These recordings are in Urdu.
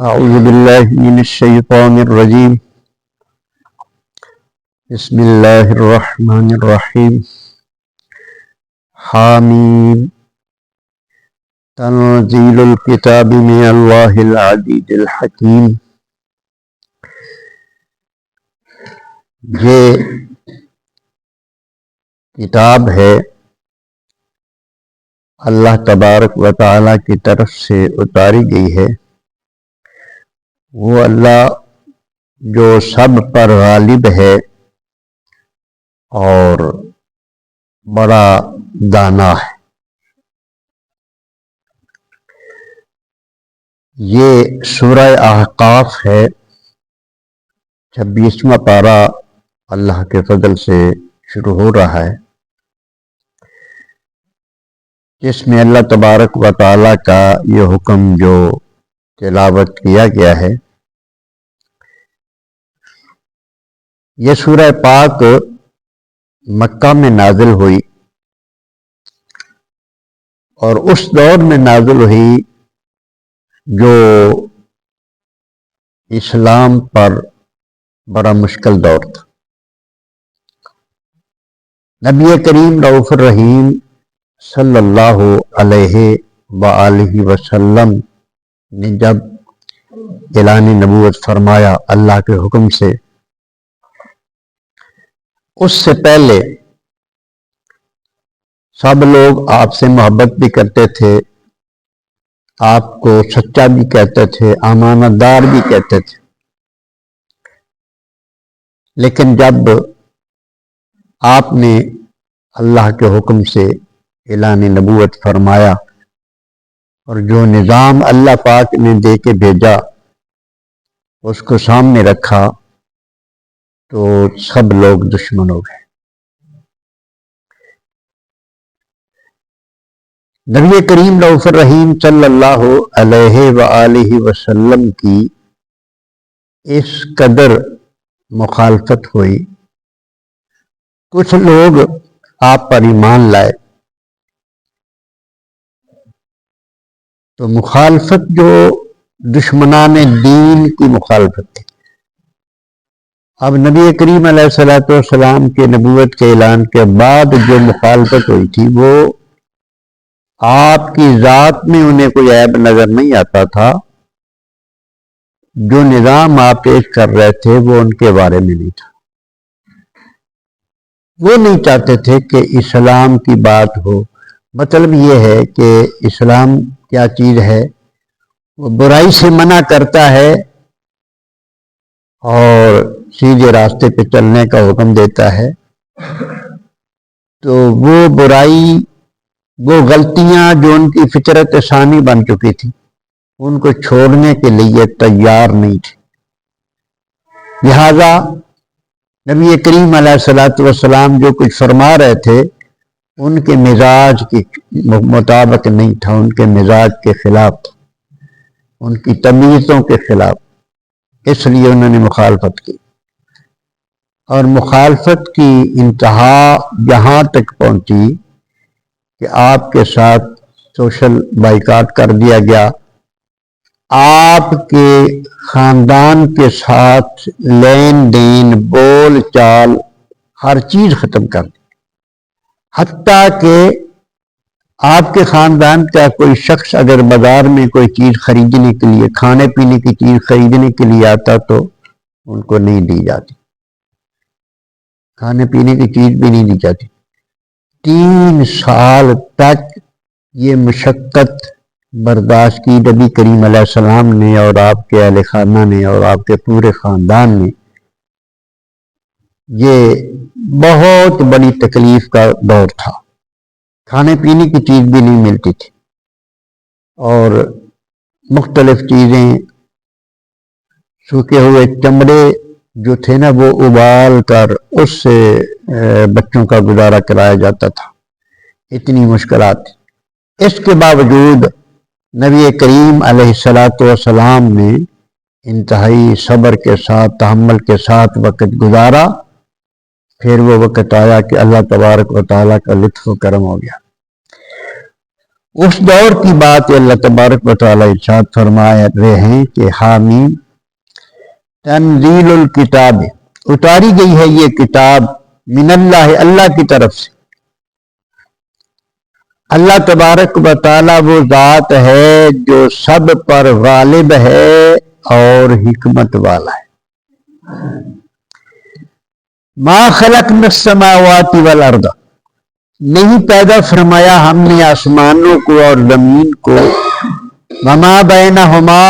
أعوذ بالله من الشيطان الرجيم. بسم الله الرحمن الرحيم. حامیم تنزيل الكتاب من الله العزيز الحكيم. یہ کتاب ہے اللہ تبارک و تعالیٰ کی طرف سے اتاری گئی ہے. وہ اللہ جو سب پر غالب ہے اور بڑا دانا ہے. یہ سورہ احقاف ہے، 26واں پارہ اللہ کے فضل سے شروع ہو رہا ہے، جس میں اللہ تبارک و تعالیٰ کا یہ حکم جو تلاوت کیا گیا ہے. یہ سورہ پاک مکہ میں نازل ہوئی اور اس دور میں نازل ہوئی جو اسلام پر بڑا مشکل دور تھا. نبی کریم رؤوف الرحیم صلی اللہ علیہ وآلہ وسلم نے جب اعلان نبوت فرمایا اللہ کے حکم سے، اس سے پہلے سب لوگ آپ سے محبت بھی کرتے تھے، آپ کو سچا بھی کہتے تھے، امانت دار بھی کہتے تھے. لیکن جب آپ نے اللہ کے حکم سے اعلان نبوت فرمایا اور جو نظام اللہ پاک نے دے کے بھیجا اس کو سامنے رکھا تو سب لوگ دشمن ہو گئے. نبی کریم رؤوف الرحیم صلی اللہ علیہ وآلہ وسلم کی اس قدر مخالفت ہوئی. کچھ لوگ آپ پر ایمان لائے تو مخالفت جو دشمنان دین کی مخالفت تھی. اب نبی کریم علیہ السلام کے نبوت کے اعلان کے بعد جو مخالفت ہوئی تھی وہ آپ کی ذات میں انہیں کوئی عیب نظر نہیں آتا تھا. جو نظام آپ پیش کر رہے تھے وہ ان کے بارے میں نہیں تھا. وہ نہیں چاہتے تھے کہ اسلام کی بات ہو. مطلب یہ ہے کہ اسلام کیا چیز ہے؟ وہ برائی سے منع کرتا ہے اور سیدھے راستے پہ چلنے کا حکم دیتا ہے. تو وہ برائی، وہ غلطیاں جو ان کی فطرت ثانی بن چکی تھی ان کو چھوڑنے کے لیے تیار نہیں تھے. لہذا نبی کریم علیہ السلام جو کچھ فرما رہے تھے ان کے مزاج کے مطابق نہیں تھا، ان کے مزاج کے خلاف تھا، ان کی تمیزوں کے خلاف. اس لیے انہوں نے مخالفت کی اور مخالفت کی انتہا یہاں تک پہنچی کہ آپ کے ساتھ سوشل بائیکاٹ کر دیا گیا. آپ کے خاندان کے ساتھ لین دین، بول چال، ہر چیز ختم کر دی. حتیٰ کہ آپ کے خاندان کا کوئی شخص اگر بازار میں کوئی چیز خریدنے کے لیے، کھانے پینے کی چیز خریدنے کے لیے آتا تو ان کو نہیں دی جاتی، کھانے پینے کی چیز بھی نہیں دی جاتی. 3 سال تک یہ مشقت برداشت کی نبی کریم علیہ السلام نے اور آپ کے اہل خانہ نے اور آپ کے پورے خاندان نے. یہ بہت بڑی تکلیف کا دور تھا. کھانے پینے کی چیز بھی نہیں ملتی تھی اور مختلف چیزیں، سوکھے ہوئے چمڑے جو تھے نا وہ ابال کر اس سے بچوں کا گزارا کرایا جاتا تھا. اتنی مشکلات تھی. اس کے باوجود نبی کریم علیہ السلام نے انتہائی صبر کے ساتھ، تحمل کے ساتھ وقت گزارا. پھر وہ وقت آیا کہ اللہ تبارک و تعالیٰ کا لطف و کرم ہو گیا. اس دور کی بات اللہ تبارک و تعالی ارشاد فرما رہے ہیں کہ حامیم تنزیل الکتاب، اتاری گئی ہے یہ کتاب من اللہ، اللہ کی طرف سے۔ اللہ تبارک و تعالی وہ ذات ہے جو سب پر غالب ہے اور حکمت والا ہے۔ ما خلقنا السماوات والارض، نہیں پیدا فرمایا ہم نے آسمانوں کو اور زمین کو، وما بینہما،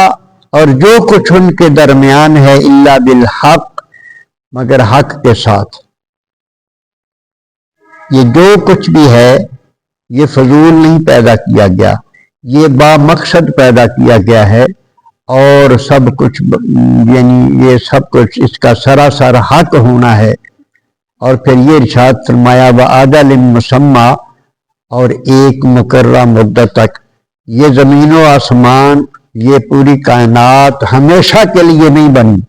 اور جو کچھ ان کے درمیان ہے، الا بالحق، مگر حق کے ساتھ۔ یہ جو کچھ بھی ہے یہ فضول نہیں پیدا کیا گیا، یہ با مقصد پیدا کیا گیا ہے، اور سب کچھ یعنی یہ سب کچھ اس کا سراسر حق ہونا ہے۔ اور پھر یہ ارشاد فرمایا وَأَجَلٍ مُّسَمًّى، اور ایک مقررہ مدت تک۔ یہ زمین و آسمان، یہ پوری کائنات ہمیشہ کے لیے نہیں بنی،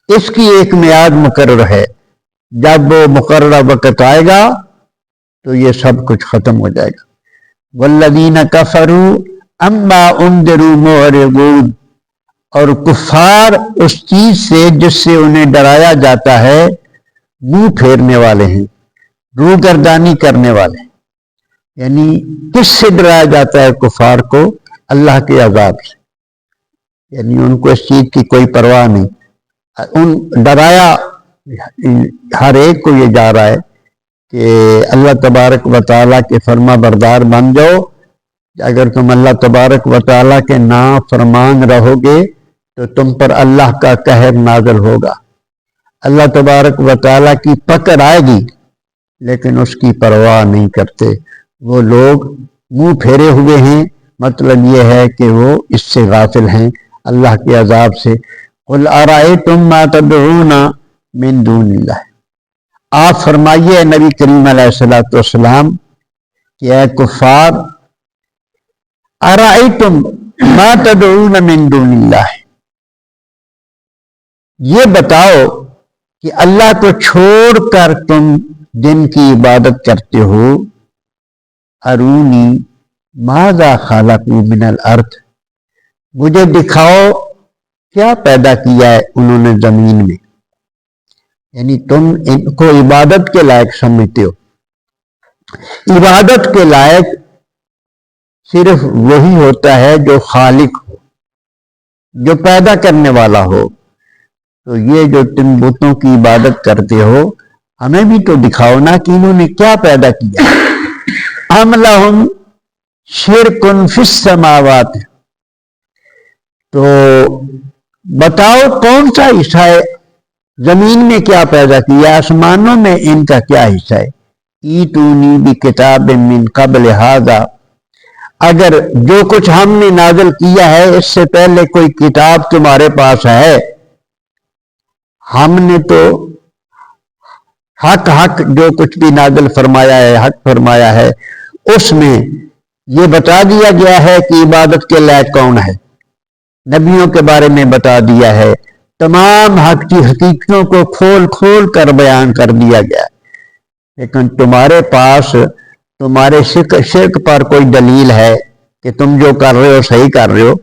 اس کی ایک میعاد مقرر ہے۔ جب وہ مقررہ وقت آئے گا تو یہ سب کچھ ختم ہو جائے گا۔ وَالَّذِينَ كَفَرُوا عَمَّا أُنذِرُوا مُعْرِضُونَ، اور کفار اس چیز سے جس سے انہیں ڈرایا جاتا ہے منہ پھیرنے والے ہیں، روح گردانی کرنے والے ہیں۔ یعنی کس سے ڈرایا جاتا ہے کفار کو؟ اللہ کے عذاب سے، یعنی ان کو اس چیز کی کوئی پرواہ نہیں۔ ڈرایا ہر ایک کو یہ جا رہا ہے کہ اللہ تبارک و تعالیٰ کے فرما بردار بن جاؤ، اگر تم اللہ تبارک و تعالیٰ کے نافرمان رہو گے تو تم پر اللہ کا قہر نازل ہوگا، اللہ تبارک و تعالیٰ کی پکڑ آئے گی، لیکن اس کی پرواہ نہیں کرتے۔ وہ لوگ منہ پھیرے ہوئے ہیں، مطلب یہ ہے کہ وہ اس سے غافل ہیں اللہ کے عذاب سے۔ قُلْ أَرَأَيْتُمْ مَا تَدْعُونَ مِن دُونِ اللَّهِ، آپ فرمائیے نبی کریم علیہ الصلوۃ والسلام کہ اے کفار، أَرَأَيْتُمْ مَا تَدْعُونَ مِن دُونِ اللَّهِ، یہ بتاؤ کہ اللہ کو چھوڑ کر تم جن کی عبادت کرتے ہو، ارونی ماذا خلقوا من الارض، مجھے دکھاؤ کیا پیدا کیا ہے انہوں نے زمین میں۔ یعنی تم ان کو عبادت کے لائق سمجھتے ہو۔ عبادت کے لائق صرف وہی ہوتا ہے جو خالق ہو، جو پیدا کرنے والا ہو۔ تو یہ جو تم بتوں کی عبادت کرتے ہو، ہمیں بھی تو دکھاؤ نا کہ انہوں نے کیا پیدا کیا۔ ام لہم شرک فی السماوات، تو بتاؤ کون سا حصہ ہے زمین میں کیا پیدا کیا، آسمانوں میں ان کا کیا حصہ ہے۔ ایتونی بکتاب من قبل ھذا، اگر جو کچھ ہم نے نازل کیا ہے اس سے پہلے کوئی کتاب تمہارے پاس ہے، ہم نے تو حق جو کچھ بھی نازل فرمایا ہے، حق فرمایا ہے، اس میں یہ بتا دیا گیا ہے کہ عبادت کے لائق کون ہے، نبیوں کے بارے میں بتا دیا ہے، تمام حق کی حقیقتوں کو کھول کھول کر بیان کر دیا گیا، لیکن تمہارے پاس تمہارے شرک پر کوئی دلیل ہے کہ تم جو کر رہے ہو صحیح کر رہے ہو،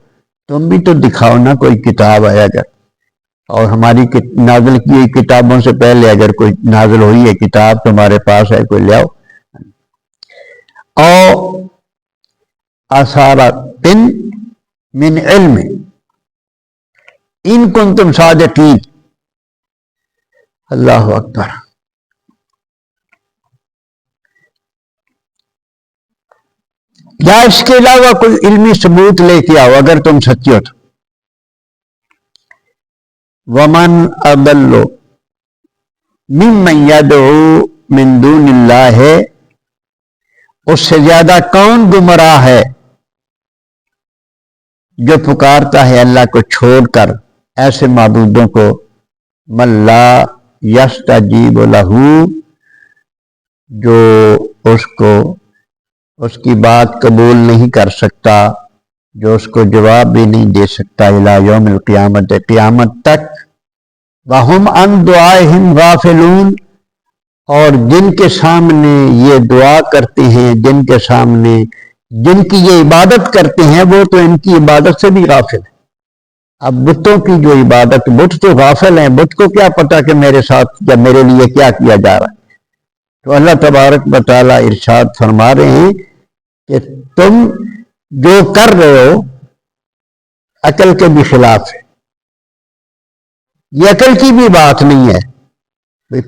تم بھی تو دکھاؤ نا کوئی کتاب ہے اگر، اور ہماری نازل کی ہوئی کتابوں سے پہلے اگر کوئی نازل ہوئی ہے کتاب تمہارے پاس ہے کوئی لے آؤ۔ او اثارۃ من علم ان کنتم صادقین، اللہ اکبر۔ یا اس کے علاوہ کوئی علمی ثبوت لے کے آؤ اگر تم سچے ہو تو۔ ومن اضل ممن يدعو من دون اللہ، اس سے زیادہ کون گمراہ ہے جو پکارتا ہے اللہ کو چھوڑ کر ایسے معبودوں کو، من لا یستجیب لہ، جو اس کی بات قبول نہیں کر سکتا، جو اس کو جواب بھی نہیں دے سکتا، الی یوم القیامت، قیامت تک، وہم عن دعائہم غافلون، اور جن کے سامنے یہ دعا کرتے ہیں، جن کے سامنے جن کی یہ عبادت کرتے ہیں وہ تو ان کی عبادت سے بھی غافل ہے۔ اب بتوں کی جو عبادت، بت تو غافل ہیں، بت کو کیا پتا کہ میرے ساتھ یا میرے لیے کیا کیا جا رہا ہے۔ تو اللہ تبارک و تعالیٰ ارشاد فرما رہے ہیں کہ تم جو کر رہے ہو عقل کے بھی خلاف ہے، یہ عقل کی بھی بات نہیں ہے۔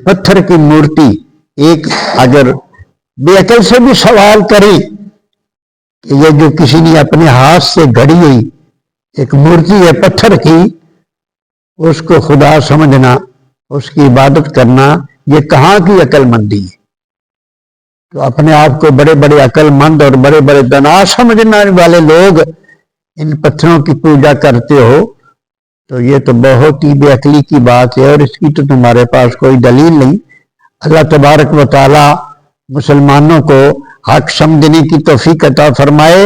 پتھر کی مورتی ایک اگر بے عقل سے بھی سوال کریں کہ یہ جو کسی نے اپنے ہاتھ سے گھڑی ہوئی ایک مورتی ہے پتھر کی، اس کو خدا سمجھنا، اس کی عبادت کرنا، یہ کہاں کی عقل مندی ہے؟ تو اپنے آپ کو بڑے بڑے عقل مند اور بڑے بڑے دانا سمجھنے والے لوگ ان پتھروں کی پوجا کرتے ہو، تو یہ تو بہت ہی بے عقلی کی بات ہے، اور اس کی تو تمہارے پاس کوئی دلیل نہیں۔ اللہ تبارک و تعالی مسلمانوں کو حق سمجھنے کی توفیق عطا فرمائے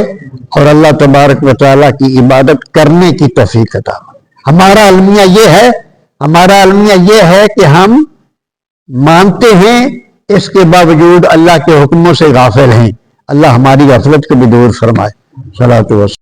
اور اللہ تبارک و تعالی کی عبادت کرنے کی توفیق عطا فرمائے۔ ہمارا المیہ یہ ہے کہ ہم مانتے ہیں، اس کے باوجود اللہ کے حکموں سے غافل ہیں۔ اللہ ہماری غفلت کو بھی دور فرمائے۔ صلاۃ و